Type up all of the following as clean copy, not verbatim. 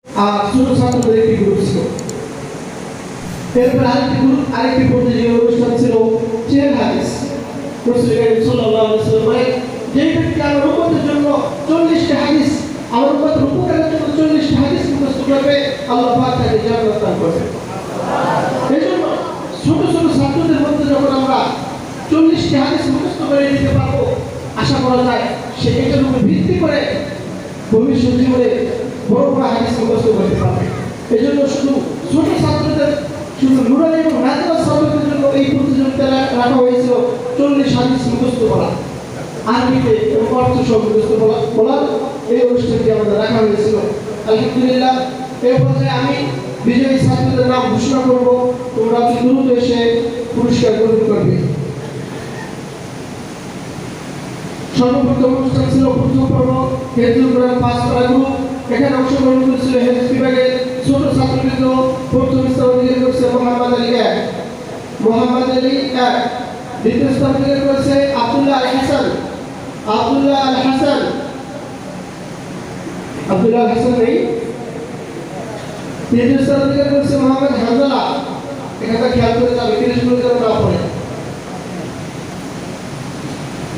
আর ছোট ছাত্রদের একটি গ্রুপ ছিল। এরপর আরেকটি প্রতিযোগিতা অনুষ্ঠান ছিল চেয়ার হাদিস। রাসূল সাল্লাল্লাহু আলাইহি ওয়াসাল্লাম যে ব্যক্তি আমার উম্মতের জন্য 40টি হাদিস, আমার উম্মতের উপকারের জন্য 40টি হাদিস মুখস্থ করবে, আল্লাহ পাক তাকে জান্নাত দান করবে। এজন্য ছোট ছোট ছাত্রদের মধ্যে যখন আমরা 40টি হাদিস মুখস্থ করে দিতে পারবো, আশা করা যায় সে এটার উপর ভিত্তি করে ভবিষ্যৎ জীবনে বড় বড় হাদিস মুখস্থ করতে পারবে। এজন্য শুধু ছোট ছাত্রদের, শুধু নুরানি এবং নাজিরা ছাত্রদের জন্য এই প্রতিযোগিতা রাখা হয়েছিল 40 হাদিস মুখস্থ করা, আরবিতে এবং অর্থ সহ মুখস্থ বলার এই অনুষ্ঠানটি আমাদের রাখা হয়েছিল। আলহামদুলিল্লাহ, এই পর্যায়ে আমি বিজয়ী ছাত্রদের নাম ঘোষণা করব, তোমরা দ্রুত এসে পুরস্কার গ্রহণ করবে। সর্বপ্রথম অনুষ্ঠান ছিল প্রথম পর্ব হেফজুল কোরআন 5 পারা গ্রুপ। এখানে অংশগ্রহণ করেছিল হেফজ বিভাগের ছোট ছাত্রবৃন্দ। প্রথম স্থান অধিকার করেছে মোহাম্মদ আলী 1, মোহাম্মদ আলী 1। দ্বিতীয় স্থান অধিকার করেছে আব্দুল্লাহ আল হাসান, আব্দুল্লাহ আল হাসান, আব্দুল্লাহ আল হাসান নেই। তৃতীয় স্থান অধিকার করেছে মোহাম্মদ হানজালা। এখানে খেয়াল করে যাবে 30 মিনিট না পড়ে,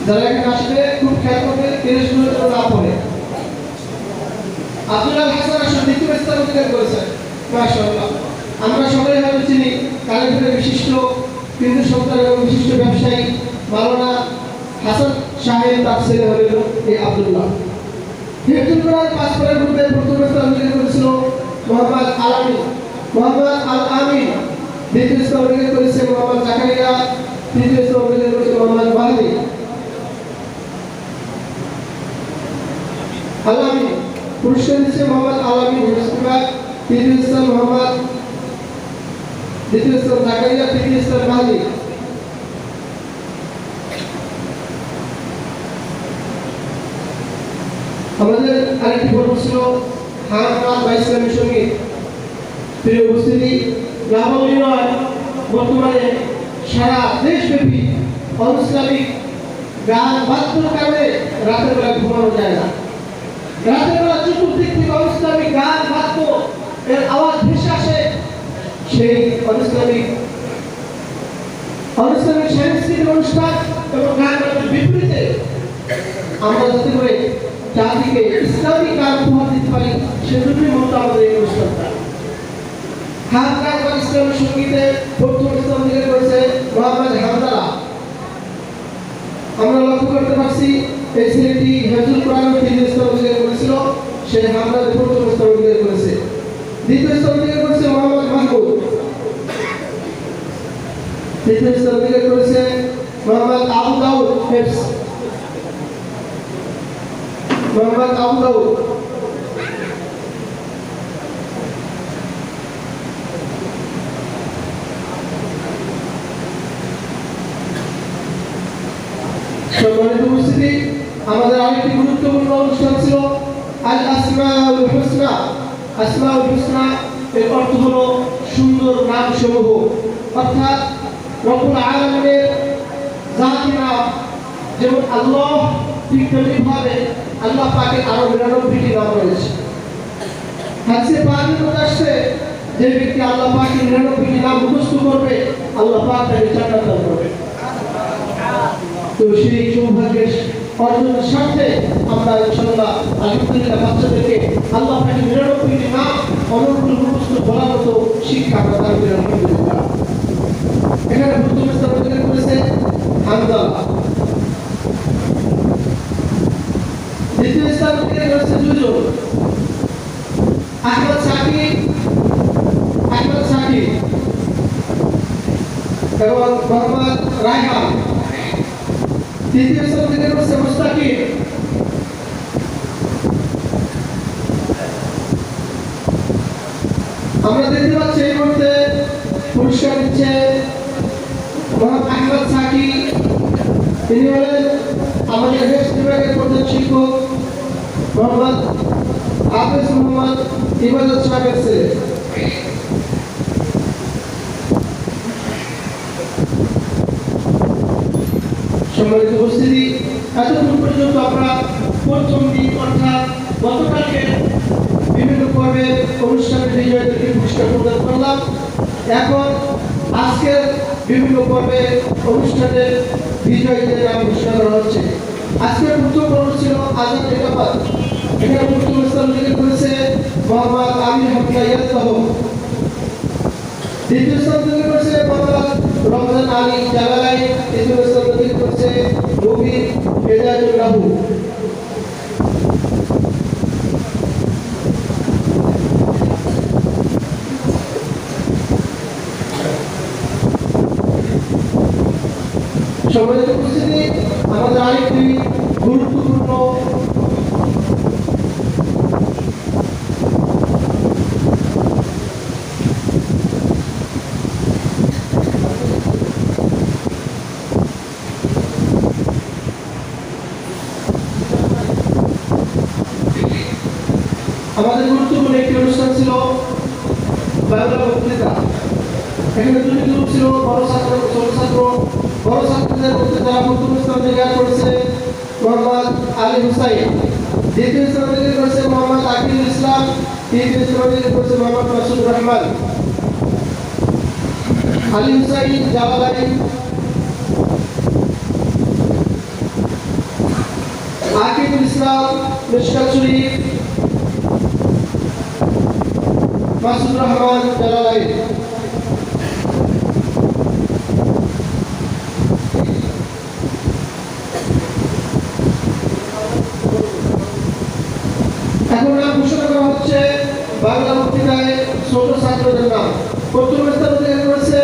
যারা এখানে আসবে খুব খেয়াল করবে 30 মিনিট না পড়ে। আব্দুল্লাহ হাসান আসলে দ্বিতীয় স্থান অধিকার করেছেন, মাশাআল্লাহ। আমরা সবাই হয়তো চিনি কালেক্টরের বিশিষ্ট হিন্দু সন্তান এবং বিশিষ্ট ব্যবসায়ী মাওলানা হাসান সাহেব, তার ছেলে হলেন এই আব্দুল্লাহ। হেফজুল কোরআন 5 পারা গ্রুপের প্রথম স্থান অধিকার করেছিল মোহাম্মদ আলামিন, মোহাম্মদ আল আমিন। দ্বিতীয় স্থান অধিকার করেছে মোহাম্মদ জাকারিয়া। তৃতীয় স্থান অধিকার করেছে মোহাম্মদ ওয়াহিদ আলামিন। পুরস্কার দিচ্ছে মোহাম্মদ আলামিন হেফজ বিভাগ। তৃতীয় স্থান মোহাম্মদ, দ্বিতীয় স্থান জাকারিয়া, তৃতীয় স্থান ওয়াহিদ। আমাদের আরেকটি পর্ব ছিল হারমান বা ইসলামী সঙ্গীত। প্রিয় উপস্থিতি, লাভনীয় বর্তমানে সারা দেশব্যাপী অনইসলামিক গান বাদ্যর কারণে রাতের বেলা ঘুমানো যায় না। রাতের বেলা চতুর্দিক থেকে অনইসলামিক গান বাদ্য এর আওয়াজ ভেসে আসে। সেই অনইসলামিক সাংস্কৃতিক অনুষ্ঠান এবং গান বাদ্যের বিপরীতে আমরা যাতে করে জাতিকে ইসলামিক গান উপহার দিতে পারি, সেজন্যই মূলত আমাদের এই অনুষ্ঠানটা। হাত গান বা ইসলামী সঙ্গীতে প্রথম স্থান অধিকার করেছে মোহাম্মদ হানজালা। আমরা লক্ষ্য করতে পারছি এই ছেলেটি হেফজুল কোরআন 3 স্থান অধিকার করেছিল, সে হানজালা প্রথম স্থান অধিকার করেছে। দ্বিতীয় স্থান অধিকার করেছে মোহাম্মদ মাহমুদ। তৃতীয় স্থান অধিকার করেছে মোহাম্মদ আবু দাউদ হেফজ, মোহাম্মদ আবু দাউদ। সম্মানিত উপস্থিতি, আমাদের আরেকটি গুরুত্বপূর্ণ অনুষ্ঠান ছিল আল আসমাউল হুসনা। আসমাউল হুসনা এর অর্থ হলো সুন্দর নাম সমূহ, অর্থাৎ রব্বুল আলামিনের জাতি নাম যেমন আল্লাহ, ঠিক তেমনিভাবে আল্লাহ পাকের আরো 99টি নাম রয়েছে। হাদিসে পাকে বলা আসছে যে ব্যক্তি আল্লাহ পাকের 99টি নাম মুখস্থ করবে, আল্লাহ পাক তাকে জান্নাত দান করবে। তো সেই সৌভাগ্যের অর্জনের স্বার্থে আমরা ইনশাআল্লাহ আলহামদুলিল্লাহ বাচ্চাদেরকে আল্লাহ পাকের 99টি নাম অনুকূল মুখস্থ বলার মতো শিক্ষা আমরা দান করি আলহামদুলিল্লাহ। এখানে প্রথম স্থান অধিকার করেছে হানজালা। দ্বিতীয় স্থান অধিকার করেছে দুজন, আহমদ সাকিব এবং মোহাম্মদ রায়হান। তৃতীয় স্থান অধিকার করেছে মুস্তাকিম। আমরা দেখতে পাচ্ছি এই মুহূর্তে পুরস্কার দিচ্ছে মোহাম্মদ আহমদ সাকিব। তিনি হলেন আমাদের হেফজ বিভাগের প্রধান শিক্ষক মোহাম্মদ হাফেজ মোহাম্মদ ইবাদত সাহেবের ছেলে। সম্মানিত উপস্থিতি, এতক্ষণ পর্যন্ত আমরা প্রথম দিন অর্থাৎ গতকালকে বিভিন্ন পর্বের অনুষ্ঠানের বিজয়ীদেরকে পুরস্কার প্রদান করলাম। এখন আজকের বিভিন্ন পর্বের অনুষ্ঠানের বিজয়ীদের নাম ঘোষণা করা হচ্ছে। আজকের প্রথম পর্ব ছিল আজাদ একাবাদ। এখানে প্রথম স্থান অধিকার করেছে মোহাম্মদ আমির হামজা ইয়াসহ। দ্বিতীয় স্থান অধিকার করেছে মোহাম্মদ রমজান আলী জালালাই। তৃতীয় স্থান অধিকার করেছে নবীর হেদায়েতুল রাহু। সম্মানিত উপস্থিতি, আমাদের আরেকটি গুরুত্বপূর্ণ একটি অনুষ্ঠান ছিল বাংলা বক্তৃতা। এখানে দুটি গ্রুপ ছিল, বড় ছাত্র ছোট ছাত্র। বড় ছাত্রদের মধ্যে যারা প্রথম স্থান অধিকার করেছে মোহাম্মদ আলী হুসাইন। দ্বিতীয় স্থান অধিকার করেছে মোহাম্মদ আকিবুল ইসলাম। তৃতীয় স্থান অধিকার করেছে মোহাম্মদ মাসুদুর রহমান। আলী হুসাইন জালালাই, আকিবুল ইসলাম মিশকাত শরীফ, মাসুদুর রহমান জালালাই। এখন নাম ঘোষণা করা হচ্ছে বাংলা বক্তৃতায় ছোট ছাত্রদের নাম। প্রথম স্থান অধিকার করেছে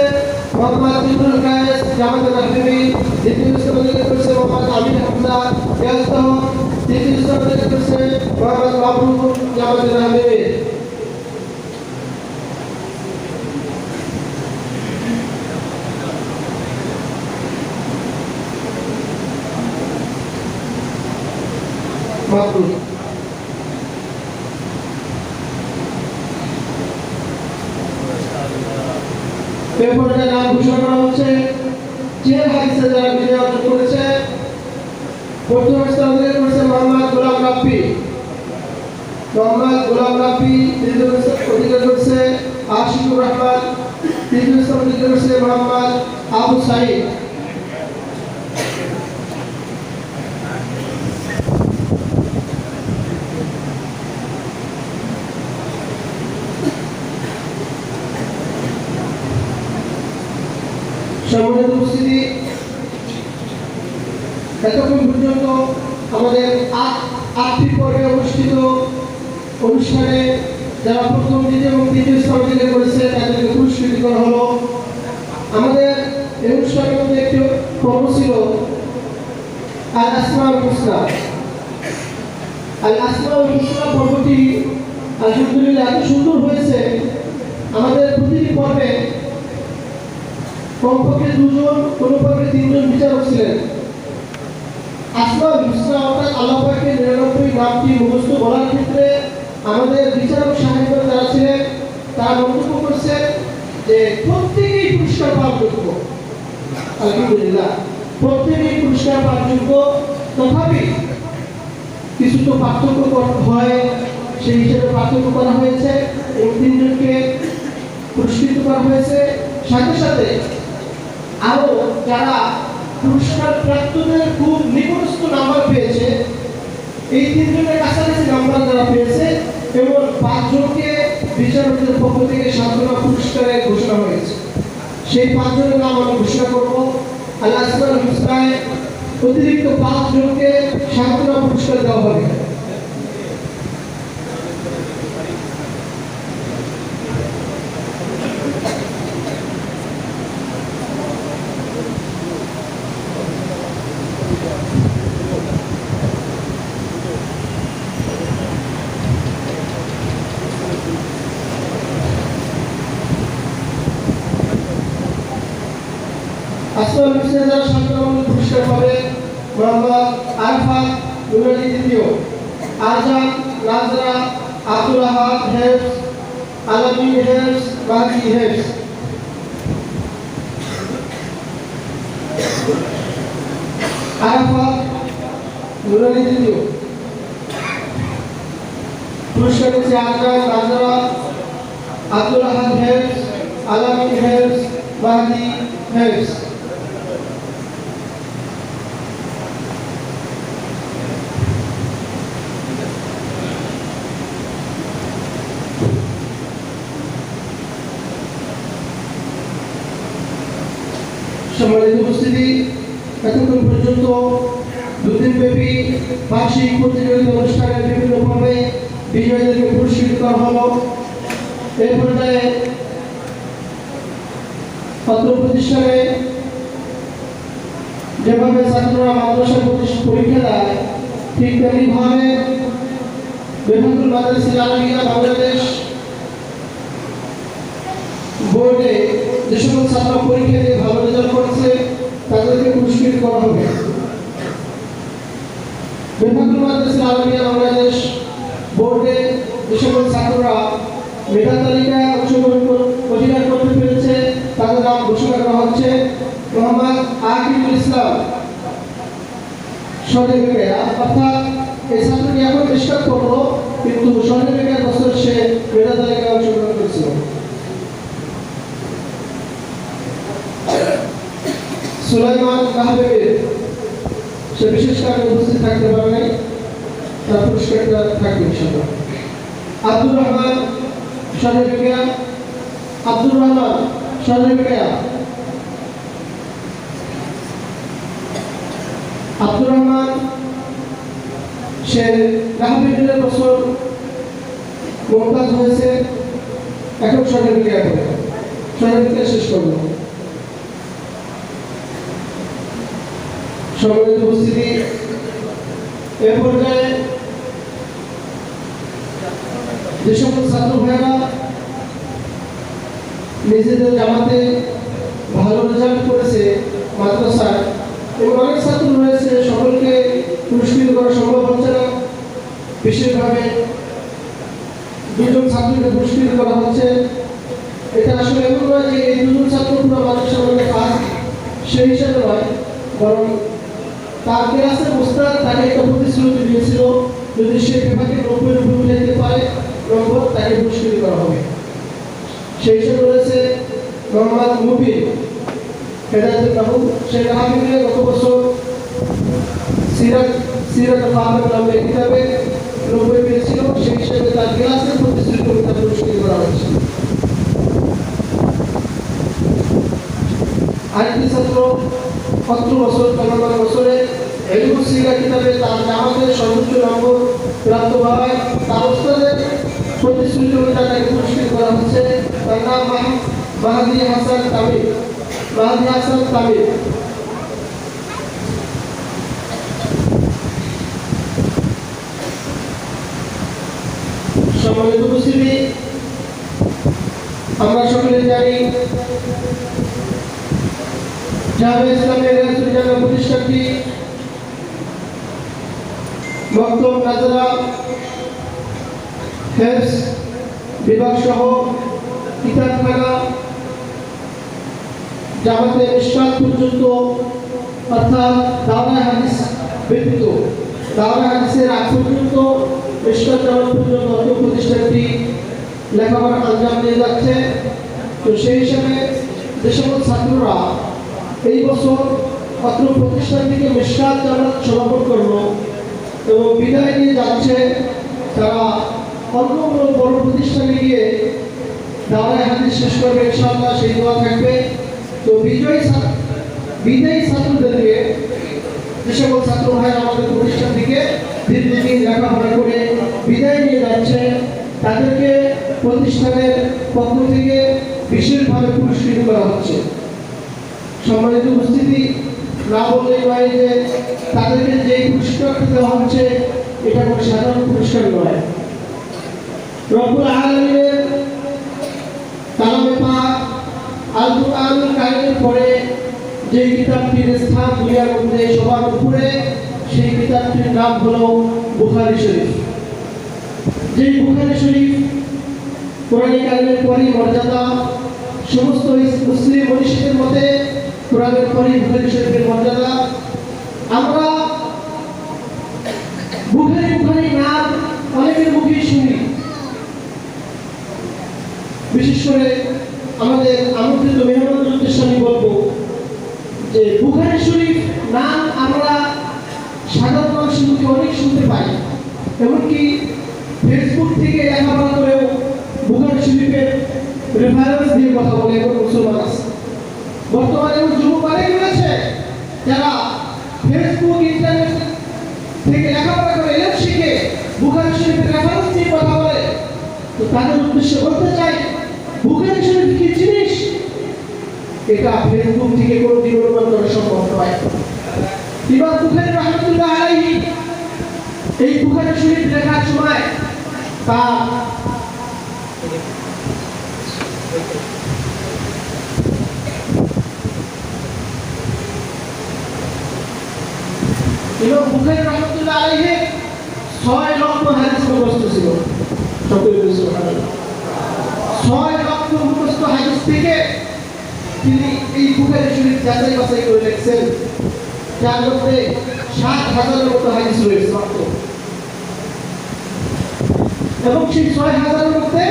মোহাম্মদ ইবনুল কায়েস জামাতুল আহমেদি। দ্বিতীয় স্থান অধিকার করেছে মোহাম্মদ আমির হামজা ইয়াসহ। তৃতীয় স্থান অধিকার করেছে মোহাম্মদ মাবরুর জামাতুল আহমেদি। মাবরুর পেপারের নাম ঘোষণা করা হচ্ছে। যে হাদিসে যারা বিজয় অর্জন করেছে, প্রথম স্থান অধিকার করেছে মোহাম্মদ গোলাম রাব্বি। দ্বিতীয় স্থান অধিকার করেছে আশিকুর রহমান। তৃতীয় স্থান অধিকার করেছে মোহাম্মদ আবু সাইদ। সম্মানিত উপস্থিতি, এতক্ষণ পর্যন্ত আমাদের আটটি পর্বে অনুষ্ঠিত অনুষ্ঠানে যারা প্রথম, দ্বিতীয় এবং তৃতীয় স্থান অধিকার করেছে তাদেরকে পুরস্কৃত করা হলো। আমাদের এই অনুষ্ঠানের মধ্যে একটি পর্ব ছিল আল আসমাউল হুসনা। আল আসমাউল হুসনা পর্বটি আলহামদুলিল্লাহ এত সুন্দর হয়েছে। আমাদের প্রতিটি পর্বে কমপক্ষে দুজন, কোনো পর্বে তিনজন বিচারক ছিলেন। আসমাউল হুসনা অর্থাৎ আল্লাহ পাকের 99 নামটি মুখস্থ বলার ক্ষেত্রে আমাদের বিচারক সাহেবরা যারা ছিলেন তারা মন্তব্য করছেন যে প্রত্যেকেই পুরস্কার পাওয়ার যোগ্য। আলহামদুলিল্লাহ, প্রত্যেকেই পুরস্কার পাওয়ার যোগ্য। তথাপি কিছু তো পার্থক্য হয়, সেই হিসেবে পার্থক্য করা হয়েছে এবং তিনজনকে পুরস্কৃত করা হয়েছে। সাথে সাথে আরো যারা পুরস্কার প্রাপ্তদের খুব নিকটস্থ নাম্বার পেয়েছে, এই তিনজনের কাছাকাছি নাম্বার যারা পেয়েছে এবং 5 জনকে বিচারকদের পক্ষ থেকে সান্ত্বনা পুরস্কারে ঘোষণা হয়েছে। সেই 5 জনের নাম আমি ঘোষণা করব। আল আসমাউল হুসনায় অতিরিক্ত 5 জনকে সান্ত্বনা পুরস্কার দেওয়া হবে। আসমাউল হুসনা যারা সান্ত্বনা পুরস্কার পাবে মোহাম্মদ আরফাত নুরানি দ্বিতীয়, আরজান নাজরা, আব্দুল আহাদ হেফস, আলামিন হেফস, বাকি হেফস। আরফাত নুরানি দ্বিতীয়। পুরস্কার নিচ্ছে আজরান, নাজরা, আব্দুল আহাদ হেফস, আলামিন হেফস, মাহদি হেফস। সম্মানিত উপস্থিতি, এতক্ষণ পর্যন্ত দুদিনব্যাপী বার্ষিক প্রতিযোগিতা অনুষ্ঠানের বিভিন্ন পর্বে বিজয়ীদেরকে পুরস্কৃত করা হলো। এই পর্যায়ে ছাত্র প্রতিষ্ঠানে যেভাবে ছাত্ররা মাদ্রাসা পরীক্ষা দেয়, ঠিক তেমনিভাবে বেফাকুল মাদ্রাসা আলমিয়া বাংলাদেশ বোর্ডে যে সকল ছাত্র পরীক্ষা দিয়ে ভালো রেজাল্ট করেছে তাদেরকে পুরস্কৃত করা হবে। বেফাকুল মাদ্রাসা আলমিয়া বাংলাদেশ বোর্ডে যে সকল ছাত্ররা মেধা তালিকায় অধিকার করতে পেরেছে তাদের নাম ঘোষণা করা হচ্ছে। মোহাম্মদ আকিবুল ইসলাম সর্টিফিকেট, অর্থাৎ এই ছাত্রটি এখন চেষ্টা করলো কিন্তু সর্টিফিকেট বছর সে মেধা তালিকায় অংশগ্রহণ করেছিল। সুলাইমান কাহবের সে বিশেষ কারণে উপস্থিত থাকতে পারে নাই, তার পুরস্কারটা থাকবে ইনশাআল্লাহ। আব্দুর রহমান সর্টিফিকেট, আব্দুর রহমান সর্টিফিকেট, আব্দুর রহমান সে কাহবের বছর মোমতাজ হয়েছে, এখন সর্টিফিকেট শেষ করবো। সম্মানিত উপস্থিতি, এ পর্যায়ে যে সকল ছাত্র ভাইরা নিজেদের জামাতে ভালো রেজাল্ট করেছে মাদ্রাসায়, এবং অনেক ছাত্র রয়েছে সকলকে পুরস্কৃত করা সম্ভব হচ্ছে না, বিশেষভাবে দুজন ছাত্রকে পুরস্কৃত করা হচ্ছে। এটা আসলে এমন নয় যে এই দুজন ছাত্র পুরো মাদ্রাসার মধ্যে পাস, সেই হিসাবে নয়, বরং তার ক্লাসের উস্তাদ তাকে একটা প্রতিশ্রুতি দিয়েছিল যদি সে পেপারকে 90 উপরে উঠে যেতে পারে নম্বর তাকে পুরস্কৃত করা হবে। সেই হিসাবে রয়েছে মোহাম্মদ মুবিন হেদায়েতুল রাহু, সে হাফিজে গত বছর সিরাত ফাহম নামে কিতাবে 90 পেয়েছিল, সেই হিসাবে তার ক্লাসের প্রতিশ্রুতি পুরস্কৃত করা হয়েছে। আরেকটি ছাত্র 17 বছর চলমান বছরে এলমুল সিরা কিতাবে তার জামাতের সর্বোচ্চ নম্বর প্রাপ্ত হওয়ায় তার উস্তাদের প্রতিশ্রুতি অনুযায়ী তাকে পুরস্কৃত করা হচ্ছে। তার নাম মাহদি হাসান তামিম, মাহদি হাসান তামিম। সম্মানিত উপস্থিতি, আমরা সকলে জানি জামিয়া ইসলামিয়া রিয়াসুল জামিয়া প্রতিষ্ঠানটি মক্তব, নাজরা, হেফস বিভাগ সহ কিতাবখানা, জামাতে মিশকাত পর্যন্ত, অর্থাৎ দাওরায়ে হাদিস ব্যতীত দাওরায়ে হাদিসের আগ পর্যন্ত মিশকাত জামাত পর্যন্ত প্রতিষ্ঠানটি লেখাপড়া আঞ্জাম দিয়ে যাচ্ছে। তো সেই হিসাবে যে সকল ছাত্ররা এই বছর অত্র প্রতিষ্ঠান থেকে মিশকাত জামাত সমাপন করলো এবং বিদায় নিয়ে যাচ্ছে, তারা অন্য কোনো বড় প্রতিষ্ঠানে গিয়ে দাওরায়ে হাদিস শেষ করবে ইনশাআল্লাহ, সেই দোয়া থাকবে। তো বিদায়ী ছাত্রদেরকে যে সকল ছাত্র ভাই আমাদের প্রতিষ্ঠান থেকে দীর্ঘদিন লেখাপড়া করে বিদায় নিয়ে যাচ্ছে, তাদেরকে প্রতিষ্ঠানের পক্ষ থেকে বিশেষভাবে পুরস্কৃত করা হচ্ছে। সম্মানিত উপস্থিতি, না বললেই নয় যে তাদেরকে যে পুরস্কারটি দেওয়া হচ্ছে এটা কোনো সাধারণ পুরস্কার নয়। রব্বুল আলামিনের কালামে পাক আল কুরআনুল কারীমের পরে যে কিতাবটির স্থান দুনিয়ার মধ্যে সবার উপরে, সেই কিতাবটির নাম হলো বুখারী শরীফ। যে বুখারী শরীফ কোরআন কারীমের পরই মর্যাদা, সমস্ত মুসলিম মনীষীদের মতে কোরআনের পরই বুখারী শরীফের মর্যাদা। আমরা বুখারী নাম অনেকের মুখেই শুনি, বিশেষ করে আমাদের আমন্ত্রিত মেহমানদের উদ্দেশ্যে আমি বলবো যে বুখারী শরীফ নাম আমরা সাধারণ মানুষের মুখে অনেক শুনতে পাই, এমনকি ফেসবুক থেকে লেখাপড়া করেও বুখারী শরীফের রেফারেন্স দিয়ে কথা বলে এবং মুসলমান আছে। বর্তমানে এমন যুবক অনেক রয়েছে যারা ফেসবুক ইন্টারনেট থেকে লেখাপড়া করে এলেও শিখে বুখারী শরীফের রেফারেন্স দিয়ে কথা বলে। তো তাদের উদ্দেশ্যে বলতে চাই, বুখারী শরীফ কি জিনিস এটা ফেসবুক থেকে কোনোদিন অনুমান করা সম্ভব নয়। ইমাম বুখারী রাহমাতুল্লাহ আলাইহি এই বুখারী শরীফ লেখার সময় তার ইমাম বুখারী রাহমাতুল্লাহ আলাইহি 6 লক্ষ হাদিস মুখস্থ ছিল। সকলে সুবহানাল্লাহ। 6 লক্ষ মুখস্থ হাদিস থেকে তিনি এই বুখারী শরীফ যাচাই বাছাই করে লিখছেন, যার মধ্যে 7,000-এর মতো হাদিস রয়েছে মাত্র। এবং সেই 6,000-এর মধ্যে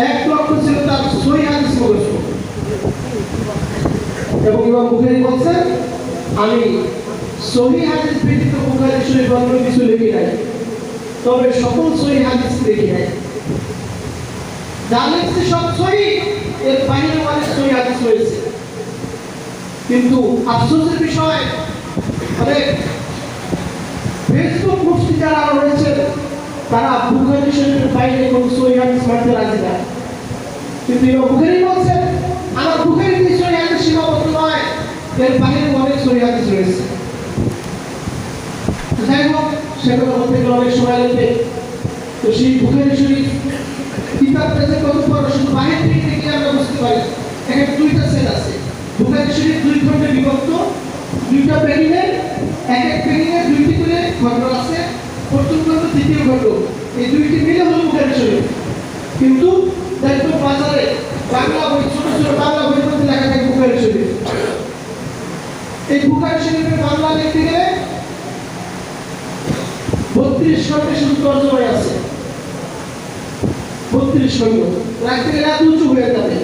1 লক্ষ ছিল তার সহিহ হাদিস মুখস্থ। এবং ইমাম বুখারী বলছেন, আমি সহিহ হাদিস ব্যতীত বুখারী শরীফ অন্য কিছু লিখি নাই, তবে সকল সহিহ হাদিস লিখি নাই। যা লিখছে সব সহিহ, এর বাইরে অনেক সহিহ হাদিস রয়েছে। কিন্তু আফসোসের বিষয়, অনেক ফেসবুক মুফতি যারা রয়েছেন তারা বুখারী শরীফের বাইরে কোনো সহিহ হাদিস মানতে রাজি না। কিন্তু ইমাম বুখারী বলছেন, আমার বুখারীতে সহিহ হাদিস সীমাবদ্ধ নয়, এর বাইরে অনেক সহিহ হাদিস রয়েছে। যাই হোক, সেগুলো বলতে গেলে অনেক সময় লাগবে। তো সেই বুখারী শরীফ কিতাবটা যে কত বড়, শুধু বাহির থেকে দেখলে আমরা বুঝতে পারি। এখানে 2টা সেট আছে। বুখারী শরীফ 2 খণ্ডে বিভক্ত, 2টা প্যারিনে, এক এক প্যারিনে 2টি করে খণ্ড আছে, প্রথম খণ্ড, দ্বিতীয় খণ্ড, এই 2টি মিলে হলো বুখারী শরীফ। কিন্তু দেখো বাজারে বাংলা বই, ছোট ছোট বাংলা বইয়ের মধ্যে লেখা থাকে বুখারী শরীফ। এই বুখারী শরীফের বাংলা লিখতে গেলে 32 খণ্ডে শুধু তরজমায় আছে। 32 খণ্ড রাখতে গেলে এত উঁচু হয়ে যাবে,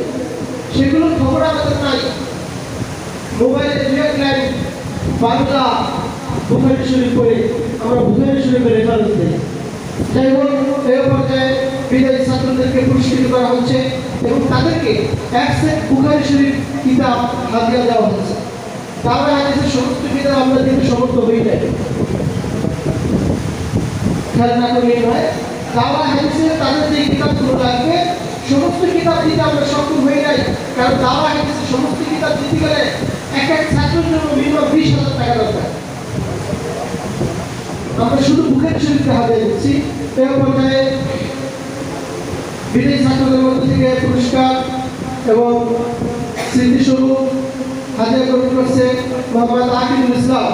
সেগুলোর খবর আমাদের নাই। মোবাইলে ডিরেক্ট লাইন বাংলা বুখারী শরীফ পড়ে আমরা বুখারী শরীফের রেফারেন্স দিই। যাই হোক, এই পর্যায়ে বিদায়ী ছাত্রদেরকে পুরস্কৃত করা হচ্ছে এবং তাদেরকে এক সেট বুখারী শরীফ কিতাব হাদিয়া দেওয়া হচ্ছে। তারা হাদিসের সমস্ত কিতাব আমরা দিতে সমর্থ হই নাই, খেয়াল না করলে নয়। দাওয়া হাদিসে তাদের যে কিতাবগুলো লাগবে সমস্ত কিতাব দিতে আমরা সক্ষম হয়ে যাই, কারণ দাওয়া হাদিসে সমস্ত কিতাব দিতে গেলে এক এক ছাত্রের জন্য মিনিমাম 20,000 টাকা দরকার। আমরা শুধু বুখারী শরীফকে হাদিয়া দিচ্ছি। এই পর্যায়ে বিদায়ী ছাত্রদের মধ্যে থেকে পুরস্কার এবং স্মৃতিস্বরূপ হাদিয়া গ্রহণ করছে মোহাম্মদ আকিদুল ইসলাম,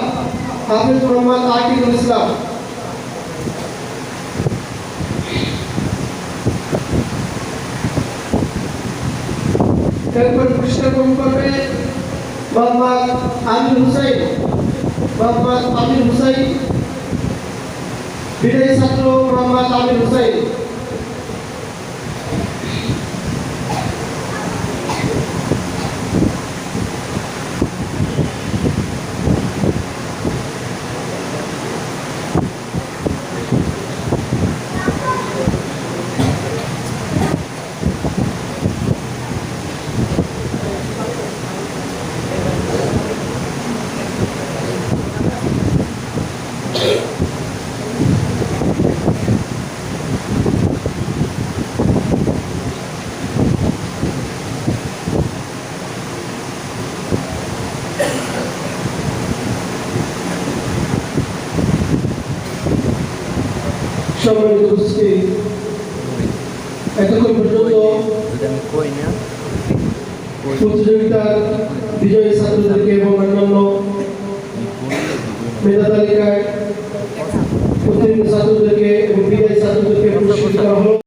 হাফেজ মোহাম্মদ আকিদুল ইসলাম। এরপর পুরস্কার গ্রহণ করবে মোহাম্মদ আমির হুসাইন। মোহাম্মদ আমির হুসাইন, বিদায়ী ছাত্র মোহাম্মদ আমির হুসাইন। সম্মানিত উপস্থিতি, এতক্ষণ পর্যন্ত প্রতিযোগিতার বিজয়ী ছাত্রদেরকে এবং অন্যান্য মেধা তালিকায় উত্তীর্ণ ছাত্রদেরকে এবং বিজয়ী ছাত্রদেরকে পুরস্কৃত করা হলো।